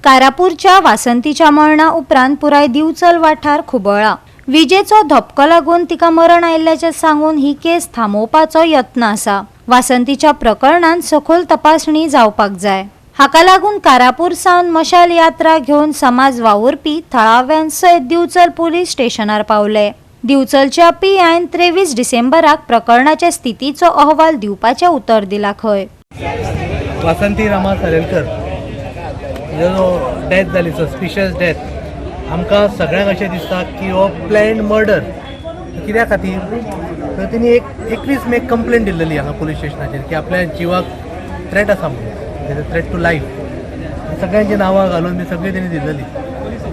कारापूरच्या वासंतीच्या मरणा उपरांत पुराय दिवचल वाठार खुबळ्ळा। विजेचो धपको लागून तिका मरण आयिल्ल्याचे सांगून ही केस थांबोवपाचो यत्न आसा। वासंतीच्या प्रकरणात सखोल तपासणी जावपाक जाय। हाका लागून कारापूर सावन मशाल यात्रा घेवन समाज वावुरपी थळाव्यान सयत दिवचल पुलीस स्टेशनार पावले। दिवचलच्या पीआयन 23 डिसेंबराक प्रकरणाच्या स्थितीचो अहवाल दिवपाचे उतर दिला। खंय वासंती रामा सालेलकर जो डेथ जाली, सस्पिशियस डेथ, आमकां सगळ्यांक अशें दिसता की हो प्लॅन्ड मर्डर। कित्या खातीर तर तिणी 21 मेक कंप्लेंट दिल्ली हांगा पुलीस स्टेशनाचेर की आपल्या जिवाक थ्रेट आसा म्हणून, थ्रेट टू लायफ। सगळ्यांची नांवां घालून बी सगळी तेणी दिल्ली।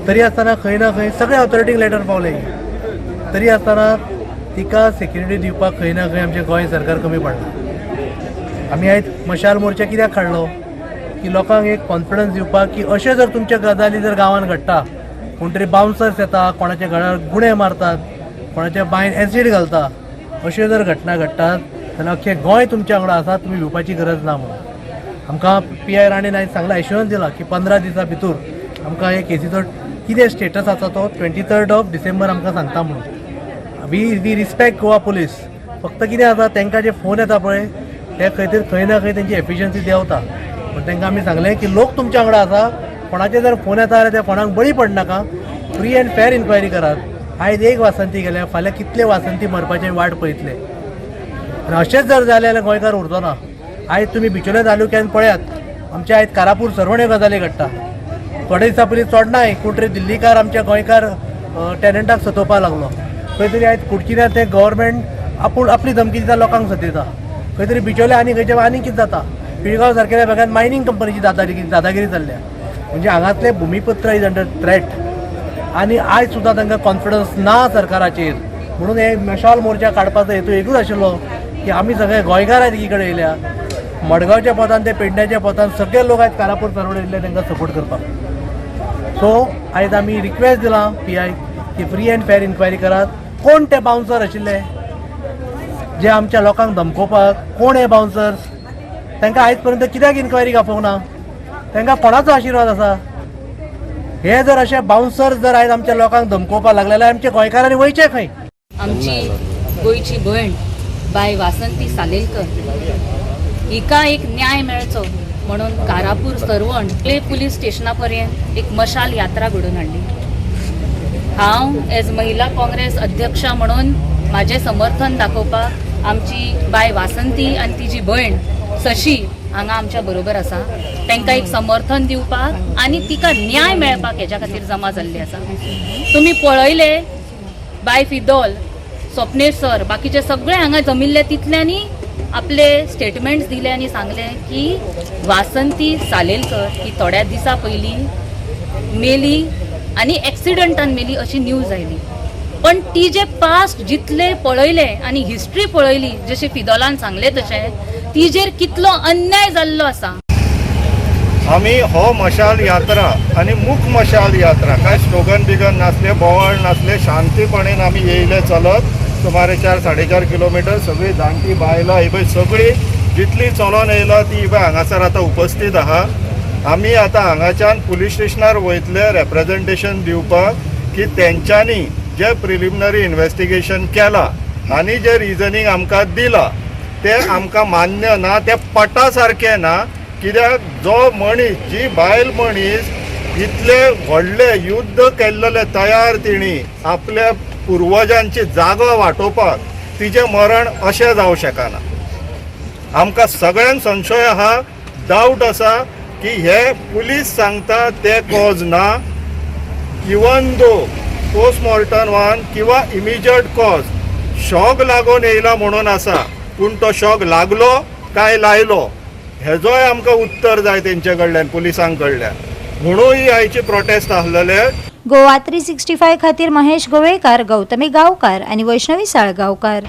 तरी आसतना खंय ना खंय सगळे ऑथॉरिटीक लेटर पावले। तरी आसतना तिका सेक्युरिटी दिवपाक खंय ना खंय आमचें गोंय सरकार कमी पडला। आमी आयज मशाल मोर्चा कित्याक काडलो की लोकांक एक कॉन्फिडन्स दिवपाक की अशें जर तुमच्या गजाली जर गांवांत घडटा, कोण तरी बाउन्सर्स येता, कोणाच्या घरार गुणे मारतात, कोणाच्या बांयन एसीड घालता, अश्यो जर घटना घडटात जाल्यार अख्खें गोंय तुमच्या वांगडा आसा, तुमी भिवपाची गरज ना म्हणून आमकां पीआय राणेन आयज सांगला, एश्युरन्स दिला की 15 दिसां भितर आमकां हे केसीचो कितें स्टेटस आसा तो 23 डिसेंबर आमकां सांगता म्हणून। We respect Goa police. फक्त कितें आसा, तांकां जे फोन येता पळय ते खंय ना खंय तेंची एफिशियन्सी देंवता। पण तांकां आमी सांगलें की लोक तुमच्या वांगडा आसा, कोणाचे जर फोन येता जाल्यार त्या फोनाक बळी पडनाका, फ्री एंड फेर इन्क्वायरी करात। आयज एक वासंती गेल्या, फाल्यां कितले वासंती मरपाचे वाट पळयतले। आनी अशेंच जर जालें जाल्यार गोंयकार उरचो ना। आयज तुमी बिचोले तालुक्यान पळयात, आमच्या आयज कारापूर सर्वण्यो गजाली घडटा। थोडे दिसा पयलीं चोडणाय कोण तरी दिल्लीकार आमच्या गोंयकार टॅनंटाक सतोवपाक लागलो। खंय तरी आयज कुडचिऱ्या ते गव्हर्मेंट आपली धमकी दिता, लोकांक सतयता। खंय तरी बिचोले आनी कितें जाता। पिळगांव सारकेल्या भागात मायनिंग कंपनीची दादागिरी चल्ल्या। म्हणजे हांगातले भुमिपुत्र इज अंडर थ्रेट। आनी आयज सुद्दां तांकां कॉन्फिडन्स ना सरकाराचेर, म्हणून हे मशाल मोर्चा काडपाचो हेतू एकूच आशिल्लो की आमी सगळे गोंयकार आयज एकी कडेन येयल्या। मडगांवच्या पोतान ते पेडण्याच्या पोतान सगळे लोक आयज कारापूर चळवळी येयले तांकां सपोर्ट करपाक। सो आयज आमी रिक्वेस्ट दिला पीआय की फ्री एंड फेर इन्क्वायरी करात। कोण ते बाउन्सर आशिल्ले जे आमच्या लोकांक धमकोवपाक, कोण हे बाउन्सर्स, तांकां आयज पर्यंत कित्याक इन्क्वायरी गापोवंक ना? तांकां कोणाचो आशिर्वाद आसा? हे जर अशे बाउन्सर्स जर आयज आमच्या लोकांक धमकोवपाक लागले जाल्यार आमच्या गोंयकारांनी वयचे खंय? आमची गोंयची भयण बाय वासंती सालेलकर हिका एक न्याय मेळचो म्हणून कारापूर सर्वण पुलीस स्टेशना पर्यंत एक मशाल यात्रा घडोवन हाडली। हांव एज महिला काँग्रेस अध्यक्षा म्हणून माझे समर्थन दाखोवपाक आमची बाय वासंती आनी तिची भयण शशी हांगा आमच्या बरोबर आसा। तांकां एक समर्थन दिवपाक आनी तिका न्याय मेळपाक हेच्या खातीर जमा जाल्ली आसा। तुमी पळयले बाय फिदोल, स्वप्नेश सर, बाकीचे सगळे हांगा जमिल्ले तितल्यांनी आपले स्टेटमेंट्स दिले आनी सांगले की वासंती सालेलकर ही थोड्या दिसा पयलीं मेली आनी एक्सिडंटान मेली अशी न्यूज आयली। पण ती जे पास्ट जितले पळयले आनी हिस्ट्री पळयली, जशें फिदोलान सांगले तशें तिजेर कितलो अन्याय जाल्लो आसा। आमी हो मशाल यात्रा आनी मूक मशाल यात्रा, काय स्लोगन बिगन नासले, बोवाळ नासले, शांतीपणेन आमी येयले चलत सुमारे 4-4.5 किलोमीटर। सगळी जाणटी बायलां ही पळय सगळी जितली चलोन येयला ती पळय हांगासर आतां उपस्थित आहा। आमी आतां हांगाच्यान पुलीस स्टेशनार वयतले रेप्रेजेंटेशन दिवपाक की तेंच्यांनी जे प्रिलिमिनरी इन्व्हेस्टिगेशन केला आनी जे रिजनींग आमकां दिला ते आमकां मान्य ना, ते पटा सारकें ना। कित्याक जो मनीस, जी बायल मनीस इतले व्हडले युद्ध केल्लेले तयार, तिणी आपल्या पुर्वजांची जागो वांटोवपाक तिचें मरण अशें जावं शकना। आमकां सगळ्यांक संशय आहा, डावट आसा की हे पुलीस सांगता ते कॉज ना। इवन दो पोस्टमॉर्टम वन किंवा इमिजिएट कॉज शॉक लागून येयला म्हणून आसा, पूण तो शॉक लागलो काय लायलो हेजोय आमकां उत्तर जाय तेंचे कडल्यान, पुलिसां कडल्यान। म्हणून ही आयची प्रोटेस्ट आसलेले। गोवा 365 खातीर महेश गोवेकार, गौतमी गांवकार आनी वैष्णवी साळगांवकार।